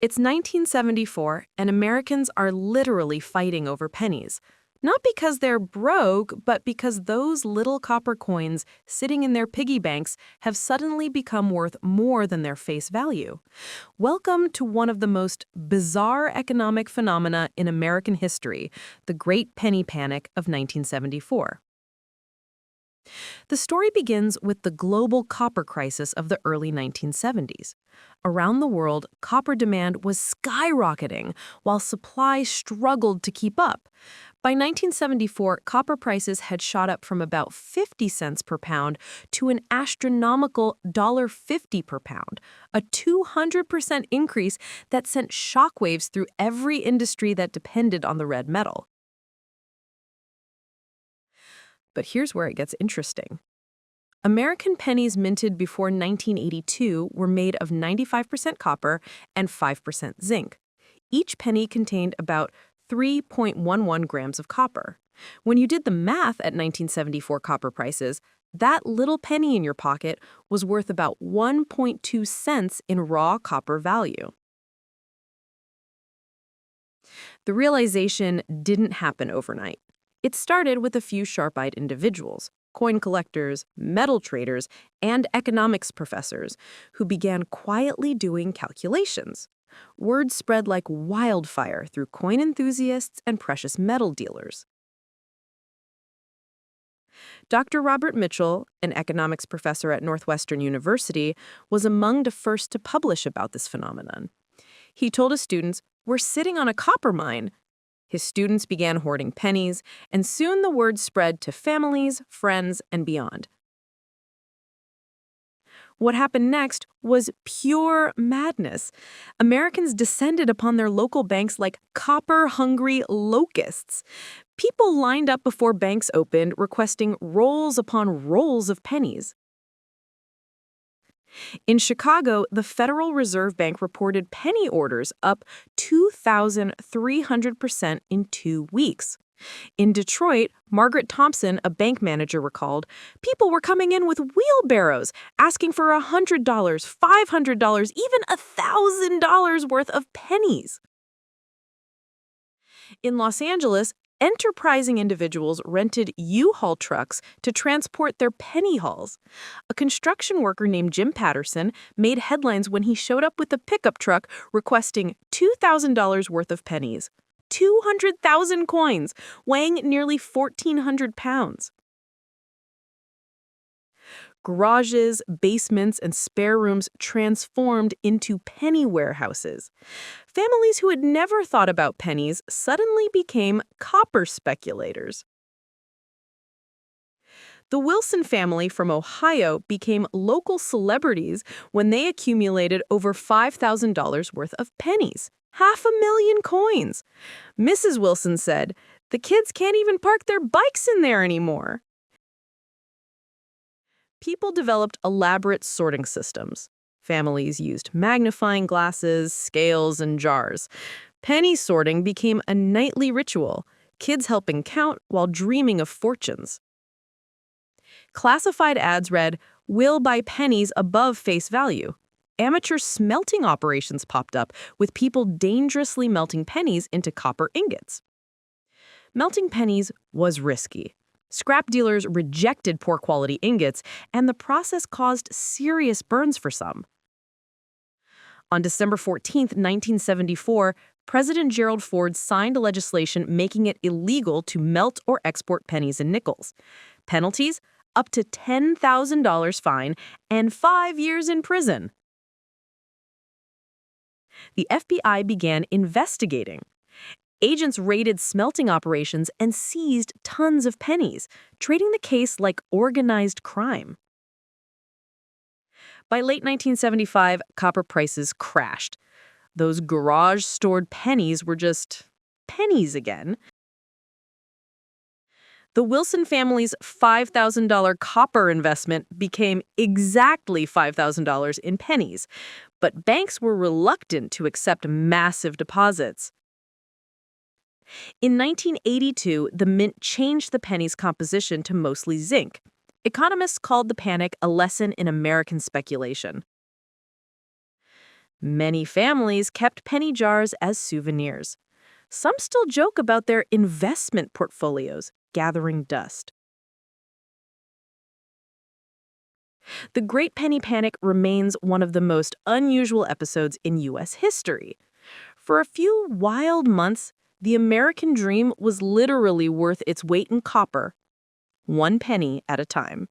It's 1974, and Americans are literally fighting over pennies. Not because they're broke, but because those little copper coins sitting in their piggy banks have suddenly become worth more than their face value. Welcome to one of the most bizarre economic phenomena in American history, the Great Penny Panic of 1974. The story begins with the global copper crisis of the early 1970s. Around the world, copper demand was skyrocketing, while supply struggled to keep up. By 1974, copper prices had shot up from about 50 cents per pound to an astronomical $1.50 per pound, a 200% increase that sent shockwaves through every industry that depended on the red metal. But here's where it gets interesting. American pennies minted before 1982 were made of 95% copper and 5% zinc. Each penny contained about 3.11 grams of copper. When you did the math at 1974 copper prices, that little penny in your pocket was worth about 1.2 cents in raw copper value. The realization didn't happen overnight. It started with a few sharp-eyed individuals, coin collectors, metal traders, and economics professors who began quietly doing calculations. Word spread like wildfire through coin enthusiasts and precious metal dealers. Dr. Robert Mitchell, an economics professor at Northwestern University, was among the first to publish about this phenomenon. He told his students, "We're sitting on a copper mine." His students began hoarding pennies, and soon the word spread to families, friends, and beyond. What happened next was pure madness. Americans descended upon their local banks like copper-hungry locusts. People lined up before banks opened, requesting rolls upon rolls of pennies. In Chicago, the Federal Reserve Bank reported penny orders up 2,300% in 2 weeks. In Detroit, Margaret Thompson, a bank manager, recalled, people were coming in with wheelbarrows, asking for $100, $500, even $1,000 worth of pennies. In Los Angeles, enterprising individuals rented U-Haul trucks to transport their penny hauls. A construction worker named Jim Patterson made headlines when he showed up with a pickup truck requesting $2,000 worth of pennies. 200,000 coins, weighing nearly 1,400 pounds. Garages, basements, and spare rooms transformed into penny warehouses. Families who had never thought about pennies suddenly became copper speculators. The Wilson family from Ohio became local celebrities when they accumulated over $5,000 worth of pennies. 500,000 coins. Mrs. Wilson said, "The kids can't even park their bikes in there anymore." People developed elaborate sorting systems. Families used magnifying glasses, scales, and jars. Penny sorting became a nightly ritual, kids helping count while dreaming of fortunes. Classified ads read, "We'll buy pennies above face value." Amateur smelting operations popped up, with people dangerously melting pennies into copper ingots. Melting pennies was risky. Scrap dealers rejected poor-quality ingots, and the process caused serious burns for some. On December 14, 1974, President Gerald Ford signed legislation making it illegal to melt or export pennies and nickels. Penalties? Up to $10,000 fine and 5 years in prison. The FBI began investigating. Agents raided smelting operations and seized tons of pennies, treating the case like organized crime. By late 1975, copper prices crashed. Those garage-stored pennies were just pennies again. The Wilson family's $5,000 copper investment became exactly $5,000 in pennies, but banks were reluctant to accept massive deposits. In 1982, the mint changed the penny's composition to mostly zinc. Economists called the panic a lesson in American speculation. Many families kept penny jars as souvenirs. Some still joke about their investment portfolios gathering dust. The Great Penny Panic remains one of the most unusual episodes in U.S. history. For a few wild months, the American dream was literally worth its weight in copper, one penny at a time.